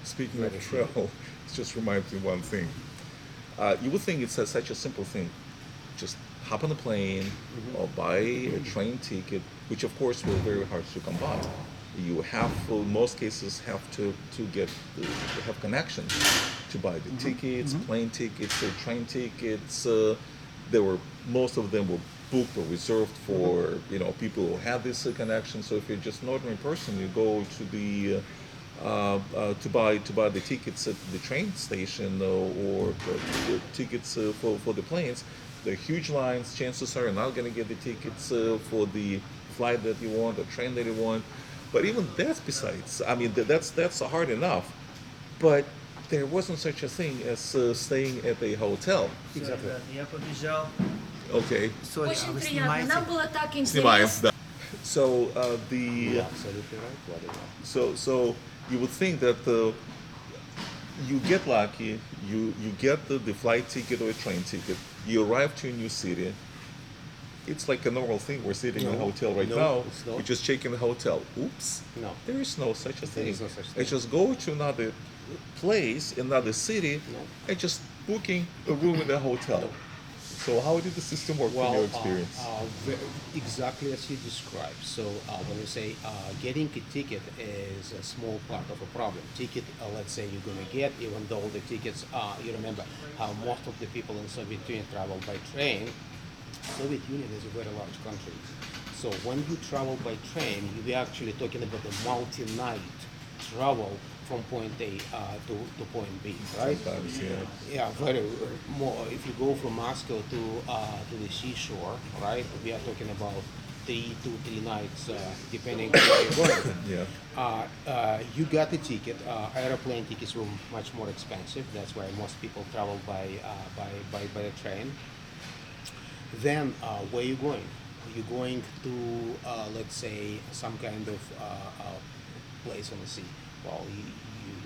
speaking of Very simple. travel, it just reminds me one thing. You would think it's such a simple thing. Just hop on a plane or buy a train ticket, which of course were very hard to come by. You have, in most cases, have to get have connections to buy the tickets, plane tickets, train tickets. There were most of them were booked or reserved for people who had this connection. So if you're just an ordinary person, you go to the to buy the tickets at the train station or the tickets for the planes. There are huge lines. Chances are you're not going to get the tickets for the flight that you want or train that you want. But even that's besides. I mean, that's hard enough. But there wasn't such a thing as staying at a hotel. Всё, Exactly. ребят, я побежал. Okay. Sorry, Очень вы приятно. снимаете? Нам было так Снимаем, интересно. да. So You're absolutely right, Vladimir. so you would think that you get lucky, you get the flight ticket or a train ticket, you arrive to a new city. It's like a normal thing. We're sitting in a No, hotel right no, now. it's not. We just check in the hotel. Oops. No. There is no such a There thing. is no such I thing. just go to another place, another city, No. and just booking a room in a hotel. No. So how did the system work from your experience? Exactly as you described. So when you say getting a ticket is a small part of a problem. Ticket, let's say you're going to get, even though the tickets, you remember how most of the people in Soviet Union traveled by train. Soviet Union is a very large country. So when you travel by train, you're actually talking about a multi-night travel from point A to point B, right? Sometimes, yeah. Yeah, very more. If you go from Moscow to the seashore, right? We are talking about 3 nights, depending on where you're going. Yeah. You got the ticket. Airplane tickets were much more expensive. That's why most people travel by the train. Then where you going? You're going to let's say some kind of place on the sea. Well, you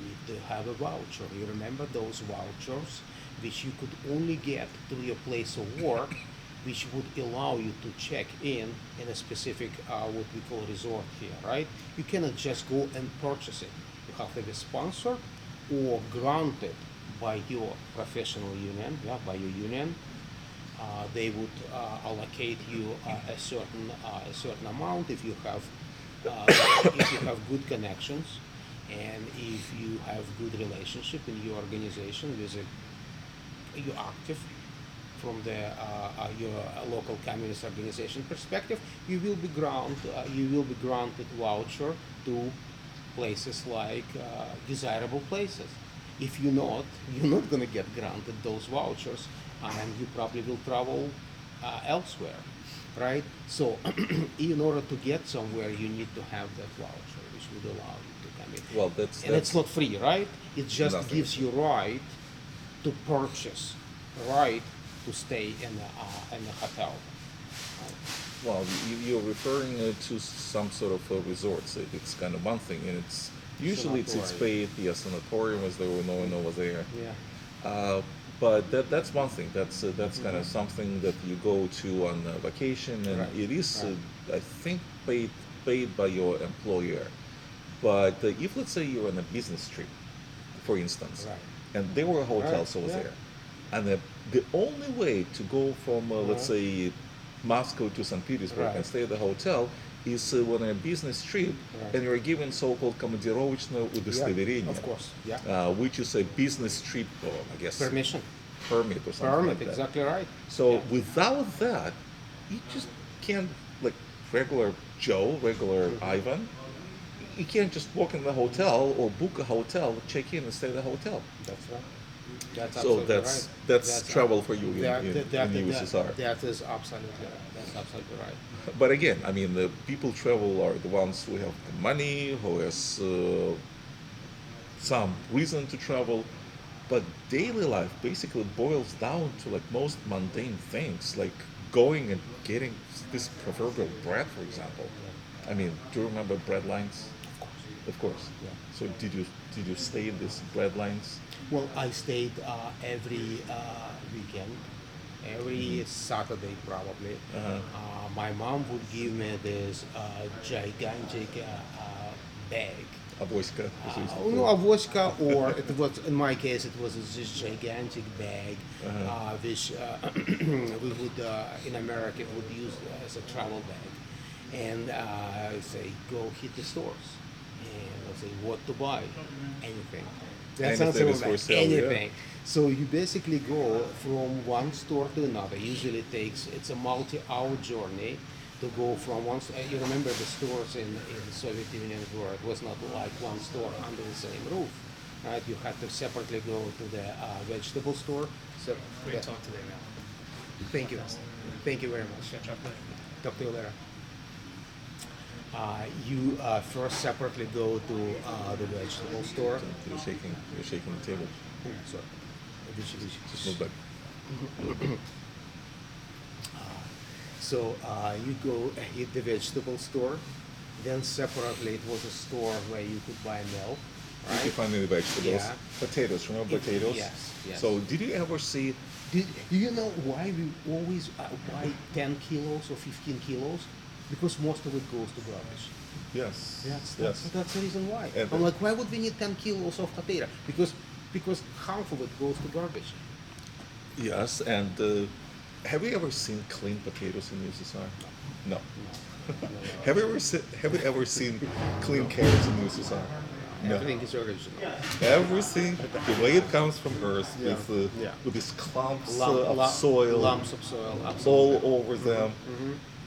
need to have a voucher. You remember those vouchers, which you could only get through your place of work, which would allow you to check in a specific what we call resort here, right? You cannot just go and purchase it. You have to be sponsored or granted by your professional union, yeah, by your union. They would allocate you a certain amount if you have good connections and if you have good relationship in your organization with you're active from the your local communist organization perspective, you will be granted voucher to places like desirable places. If you're not going to get granted those vouchers, and you probably will travel elsewhere, right? So, in order to get somewhere, you need to have that voucher, which would allow you to come in. Well, that's And it's not free, right? It just Nothing. gives you right to purchase, right to stay in a hotel. Well, you're referring to some sort of resorts. It's kind of one thing, and it's usually it's Sanatorium. paid. Yeah, sanatorium was there, no one over there. Yeah. But that's one thing. That's kind of something that you go to on vacation, and Right, it is, right. I think, paid by your employer. But if let's say you're on a business trip, for instance, Right. and there were hotels Right, over yeah. there, and the only way to go from let's Right. say Moscow to St. Petersburg and Right. stay at the hotel is when a business trip Right. and you're given so-called командировочное удостоверение, Of course, yeah. which is a business trip, or I guess Permission. permit or something Permit, like that. exactly right. So Yeah. without that, you just can't, like regular Joe, regular Ivan, you can't just walk in the hotel or book a hotel, check in and stay at the hotel. That's right. That's So absolutely that's right. that's travel for you in, that, in, that, in the USSR. that is absolutely right. That's absolutely right. But again, I mean, the people travel are the ones who have the money, who has some reason to travel. But daily life basically boils down to like most mundane things, like going and getting this proverbial bread, for example. I mean, do you remember bread lines? Of course. Of course. Yeah. So did you stay in these bread lines? Well, I stayed every weekend, every Saturday probably. My mom would give me this gigantic bag A vodka. No, a vodka, or it was, in my case, it was this gigantic bag, which we would, in America, would use as a travel bag. And I say, go hit the stores. And I'll say, what to buy? Anything. That sounds Anything is like for sale, yeah. anything. So you basically go from one store to another. Usually it's a multi-hour journey to go from one. You remember the stores in the Soviet Union where it was not like one store under the same roof, right? You had to separately go to the vegetable store. So We can talk today now. thank you, thank you very much. Talk to you later. You first separately go to the vegetable store. You're shaking the table. Sorry. Just move back. So you go hit the vegetable store. Then separately, it was a store where you could buy milk. You can find the vegetables. Yeah. Potatoes, remember potatoes? Yes, yes. So did you ever see, Do you know why we always buy 10 kilos or 15 kilos? Because most of it goes to garbage. yes, That's the reason why. And- I'm like, why would we need 10 kilos of potato? Because half of it goes to garbage. yes, and have you ever seen clean potatoes in the USSR? No. Have you ever seen clean carrots in the USSR? No. Everything is original. Everything, the way it comes from Earth, Yeah. with these clumps Lump- of soil Lumps of soil, all absolutely. over them.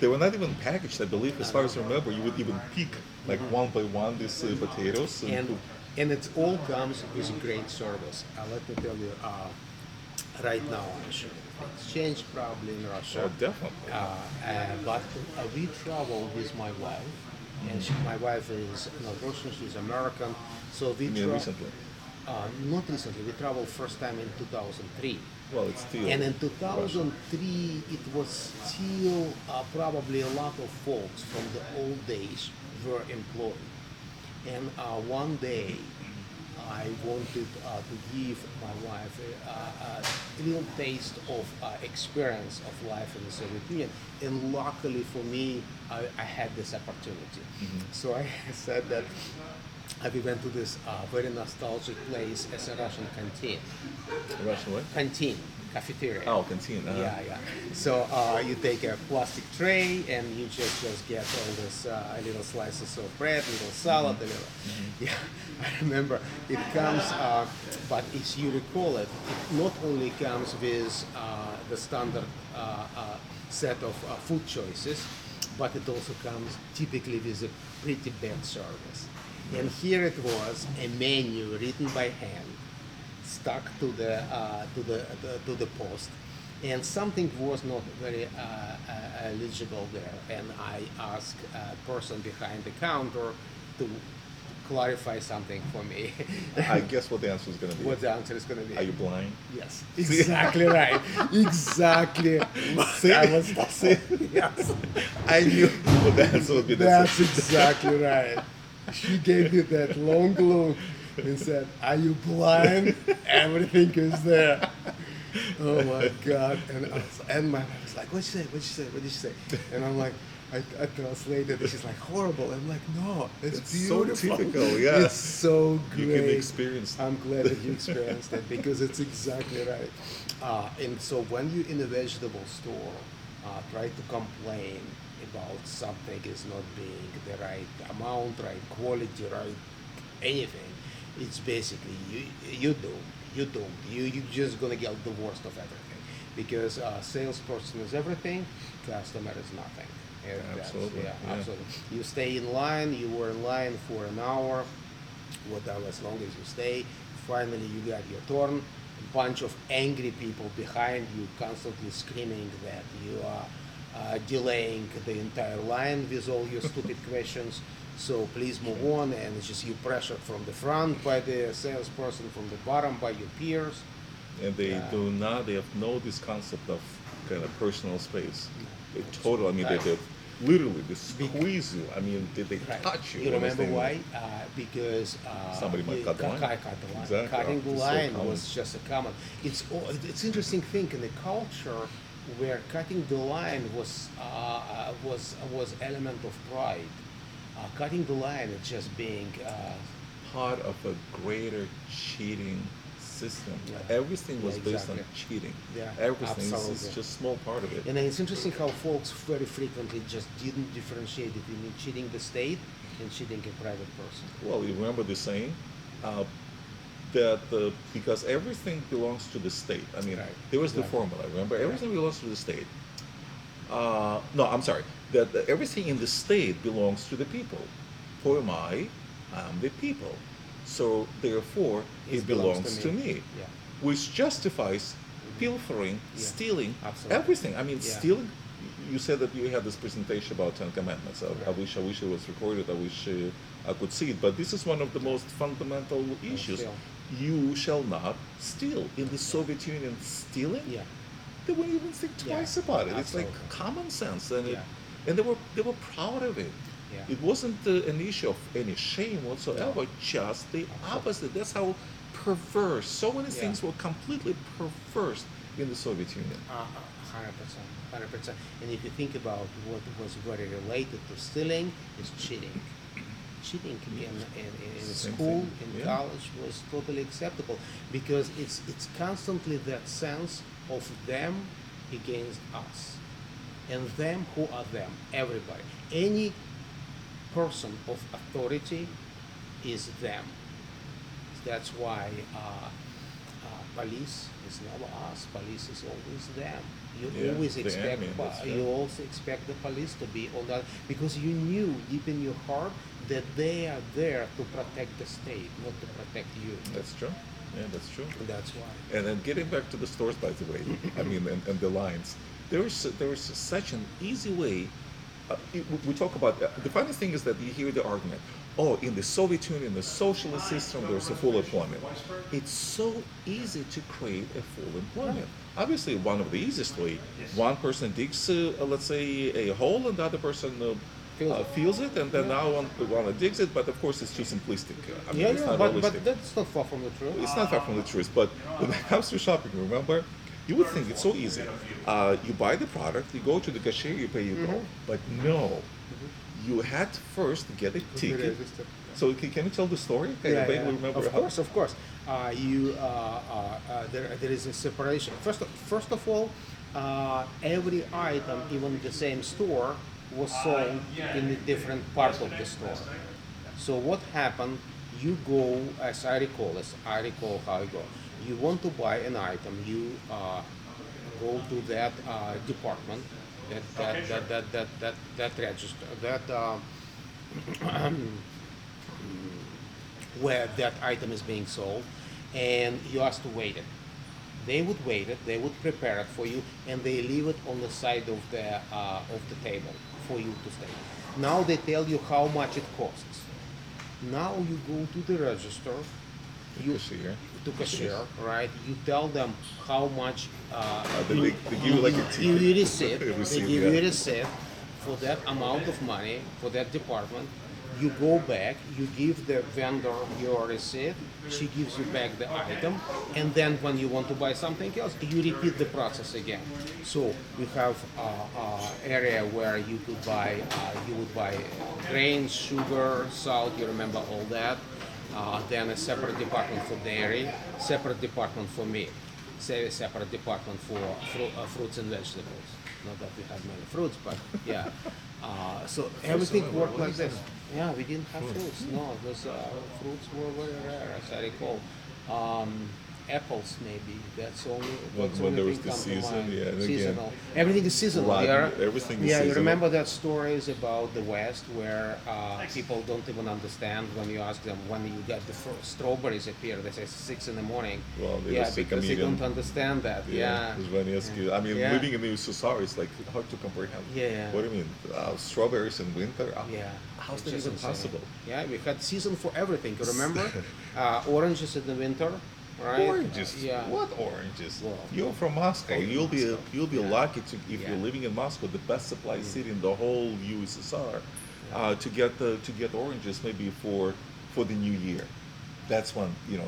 They were not even packaged, I believe, as far as I remember. You would even pick, like one by one, these potatoes. And it all comes with great service. Let me tell you, right now, it's changed probably in Russia. Oh, definitely. But we travel with my wife, and my wife is not Russian, she's American. So we I mean, recently. not recently, we traveled first time in 2003. Well, it's still. And in 2003, it was still probably a lot of folks from the old days were employed. And one day, I wanted to give my wife a little taste of experience of life in the Soviet Union. And luckily for me, I had this opportunity. So I said that we went to this very nostalgic place as a Russian canteen. Russian what? Canteen, cafeteria. Oh, canteen. Yeah. So you take a plastic tray and you just get all this little slices of bread, little salad, a little. Yeah, I remember it comes, but as you recall it, it not only comes with the standard set of food choices, but it also comes typically with a pretty bad service. And here it was a menu written by hand, stuck to the post, and something was not very legible there. And I asked a person behind the counter to clarify something for me. I guess what the answer is going to be. What the answer is going to be? Are you blind? Yes, exactly right. Exactly. I was yes. I knew what the answer would be. That's exactly right. She gave me that long look and said, "Are you blind?" Everything is there. Oh my God! And my wife was like, "What'd you say? What'd you say? What did you say?" And I'm like, I translated. And she's like, "Horrible." I'm like, "No, it's beautiful. So typical, yeah. It's so great. You can experience. I'm glad that you experienced it because it's exactly right. And so when you're in a vegetable store, try to complain about something is not being the right amount, right quality, right anything. It's basically you're just gonna get the worst of everything because salesperson is everything, customer is nothing. And Absolutely. Absolutely. You stay in line. You were in line for an hour, whatever, as long as you stay. Finally, you got your turn. A bunch of angry people behind you, constantly screaming that you are delaying the entire line with all your stupid questions. So please move on, and it's just you pressured from the front by the salesperson, from the bottom by your peers. And they have no this concept of kind of personal space. They totally, I mean, they literally, they squeeze you. I mean, they touch you. You remember understand? why? Because somebody might cut the line. Cut the line. Exactly. Cutting the It's so line common. was just a common. It's interesting thing in the culture where cutting the line was element of pride. Cutting the line is just being part of a greater cheating system. Yeah. Everything was Yeah, based on exactly. cheating. Yeah, Everything. absolutely. It's just a small part of it. And it's interesting how folks very frequently just didn't differentiate between cheating the state and cheating a private person. Well, you remember the saying uh, that because everything belongs to the state. I mean, Right. there was the Exactly. formula. Remember, Yeah. everything belongs to the state. No, I'm sorry. That everything in the state belongs to the people. Who am I? I'm the people. So therefore, it belongs to me, Yeah. which justifies pilfering, Yeah. stealing, Absolutely. everything. I mean, Yeah. stealing. You said that you had this presentation about Ten Commandments. I Right. wish it was recorded. I wish I could see it. But this is one of the most fundamental issues. steal. You shall not steal. In the Soviet Union, stealing, Yeah. they wouldn't even think Yeah. twice about it. It's like Absolutely. common sense, and Yeah. and they were proud of it. Yeah. It wasn't an issue of any shame whatsoever. No. Just the opposite. That's how perverse. So many Yeah. things were completely perverse in the Soviet Union. 100%, 100%. And if you think about what was very related to stealing, is cheating. Cheating in Same school, thing. in Yeah. college was totally acceptable because it's constantly that sense of them against us, and them who are them. Everybody, any person of authority is them. That's why police is never us. Police is always them. You Yeah, always the expect enemy, that's you right. also expect the police to be on that because you knew deep in your heart that they are there to protect the state, not to protect you. That's true. Yeah, that's true. That's why. And then getting back to the stores, by the way, I mean, and the lines, there is such an easy way. We talk about the funny thing is that you hear the argument. Oh, in the Soviet Union, the socialist system, there's a full employment. It's so easy to create a full employment. Obviously, one of the easiest way, one person digs, let's say, a hole, and the other person feels it, and then now one digs it. But of course, it's too simplistic. I mean, Yeah, it's yeah, not but realistic. that's not far from the truth. It's not far from the truth, but when it comes to shopping, remember, you would think it's so easy. You buy the product, you go to the cashier, you pay, you go. But no, you had to first get a ticket. So can you tell the story? Can you vaguely remember Of how? course, of course. There is a separation. First of all, every item, even the same store, was sold in a different part of the store. So what happened? You go, as I recall how it goes. You want to buy an item, you go to that department, that register, where that item is being sold, and you ask to wait it. They would wait it, they would prepare it for you, and they leave it on the side of the table for you to stay. Now they tell you how much it costs. Now you go to the register, Cashier. to cashier, right? You tell them how much. They give you like a ticket. Give you receipt. A They receipt, give yeah. you a receipt for that amount of money for that department. You go back, you give the vendor your receipt, she gives you back the item, and then when you want to buy something else, you repeat the process again. So you have area where you would buy grains, sugar, salt. You remember all that. Then a separate department for dairy, separate department for meat, say a separate department for fruits and vegetables. Not that we have many fruits, but yeah. So everything worked like this. Yeah, we didn't have fruits. No, it was fruits were very rare, as I recall. Apples maybe. That's only. That's When only there was thing the come to season, mind. yeah, and Seasonal. again, Everything is seasonal. Latin, Yeah. everything is Yeah, you seasonal. remember that stories about the West where people don't even understand when you ask them when you get the first strawberries appear. They say 6 in the morning. Well, there yeah, was a because they comedian. don't understand that. Yeah. Zhvanesky. I mean, Yeah. living in the USSR is like hard to comprehend. Yeah. What do you mean? Strawberries in winter? Yeah. How's It's that just even insane. possible? Yeah, we had season for everything. You remember? Oranges in the winter, right? Oranges? Yeah. What oranges? Well, You're from Moscow. You'll be Yeah. lucky to if Yeah. you're living in Moscow, the best supply city in the whole USSR, to get oranges maybe for the new year. That's when you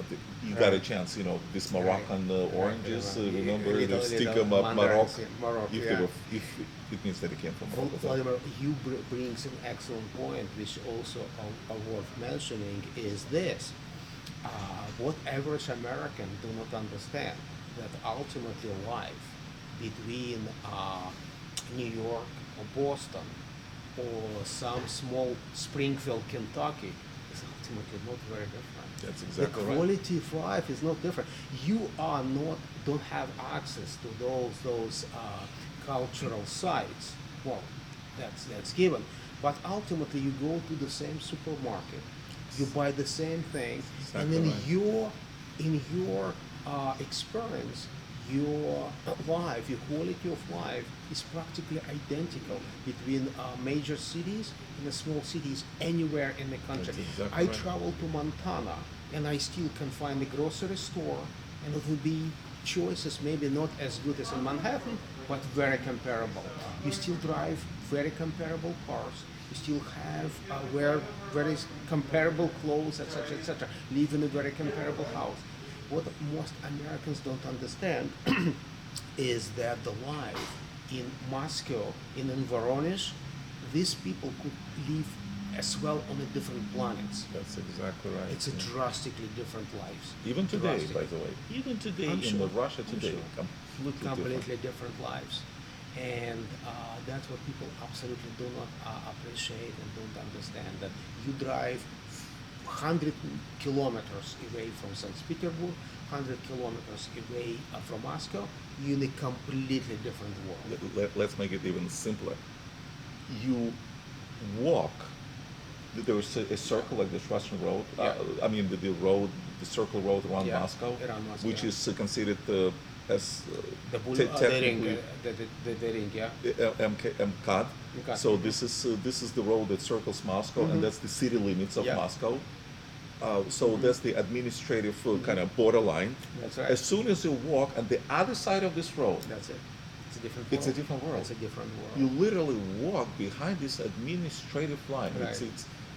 got a chance. This Moroccan oranges. Remember, Little, they stick little them up Morocco. mandarins, Morocco, If they yeah. were, if it means that they came from Morocco. Vladimir, you brings an excellent point, which also are worth mentioning, is this. What average American do not understand, that ultimately life between New York or Boston or some small Springfield, Kentucky, is ultimately not very different. That's exactly The right. quality of life is not different. You are not don't have access to those cultural sites. Well, that's given. But ultimately, you go to the same supermarket, you buy the same thing, and Exactly in right. your experience, your life, your quality of life is practically identical between major cities and the small cities anywhere in the country. That's exactly I right. travel to Montana and I still can find a grocery store, and it will be choices maybe not as good as in Manhattan, but very comparable. You still drive very comparable cars. You still have wear very comparable clothes, etc., etc. Live in a very comparable house. What most Americans don't understand is that the life in Moscow, in Voronezh, these people could live as well on a different planets. That's exactly right. It's a yeah. drastically different lives. Even today, by Drastically. the way, even today I'm in sure. Russia I'm today, sure. completely different. Different lives. And that's what people absolutely do not appreciate and don't understand. That you drive 100 kilometers away from St. Petersburg, 100 kilometers away from Moscow, you're in a completely different world. Let's make it even simpler. You walk. There's a circle like this Russian road. Yeah. I mean the road, the circle road around Yeah, Moscow, around Moscow, which yeah. is considered as The bull, the ring, technically the ring, yeah. MCAD. MCAD, So mhm. this is the road that circles Moscow, and that's the city limits of Yeah. Moscow. So that's the administrative kind of borderline. That's right. As soon as you walk on the other side of this road, That's it. It's a different world. it's a different world. It's a different world. You literally walk behind this administrative line. Right.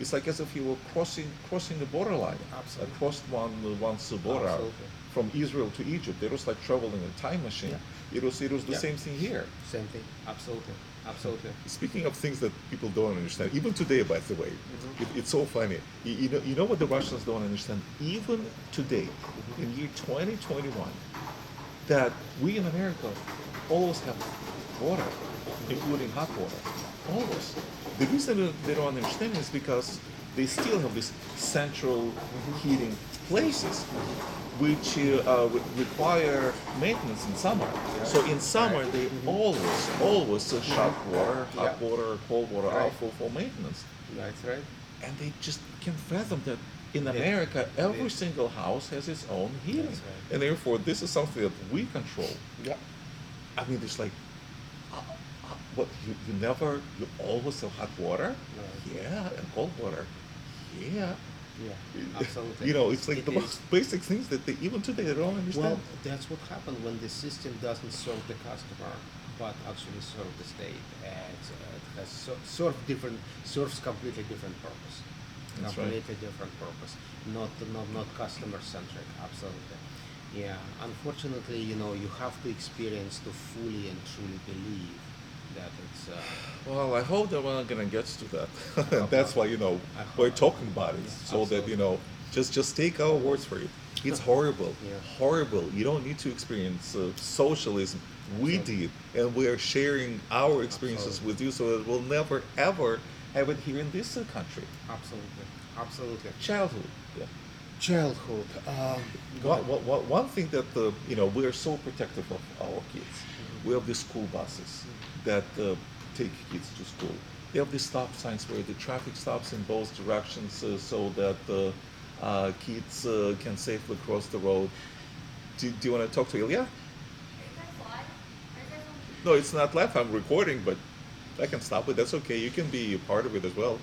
It's like as if you were crossing the borderline. Absolutely. Across one's border Absolutely. from Israel to Egypt. It was like traveling a time machine. Yeah. It was the Yeah. same thing here. Same thing. Absolutely. Absolutely. Speaking of things that people don't understand, even today, by the way, it's so funny. You know what the Russians don't understand? Even today, in year 2021, that we in America always have water, including hot water. Always. The reason that they don't understand is because they still have these central heating places, which require maintenance in summer. So in summer, Right. they always shut water, hot Yeah. water, cold water Right. out for maintenance. That's right. And they just can't fathom that in They- America, every they- single house has its own heating. That's right. And therefore, this is something that we control. Yeah. I mean, it's like, what, you always have hot water? Right. Yeah, and cold water. Yeah. Yeah. Absolutely. It's like It the is- most basic things that they, even today, they don't understand. Well, that's what happens when the system doesn't serve the customer, but actually serve the state. It has serves completely different purpose. That's right. Completely different purpose. Not customer centric. Absolutely. Yeah. Unfortunately, you have to experience to fully and truly believe that it's. Well, I hope that we're not gonna get to that. hope That's not. why I hope we're not. talking about it, Yeah, so that absolutely. just take our words for it. It's horrible, Yeah. horrible. You don't need to experience socialism. We Absolutely. did, and we are sharing our experiences Absolutely. with you, so that we'll never ever have it here in this country. Absolutely. Absolutely. Childhood. Yeah. Childhood. Go ahead. One thing that we are so protective of our kids. We have these school buses that take kids to school. They have these stop signs where the traffic stops in both directions so that kids can safely cross the road. Do you want to talk to Ilya? No, it's not live. I'm recording, but I can stop it. That's okay. You can be a part of it as well.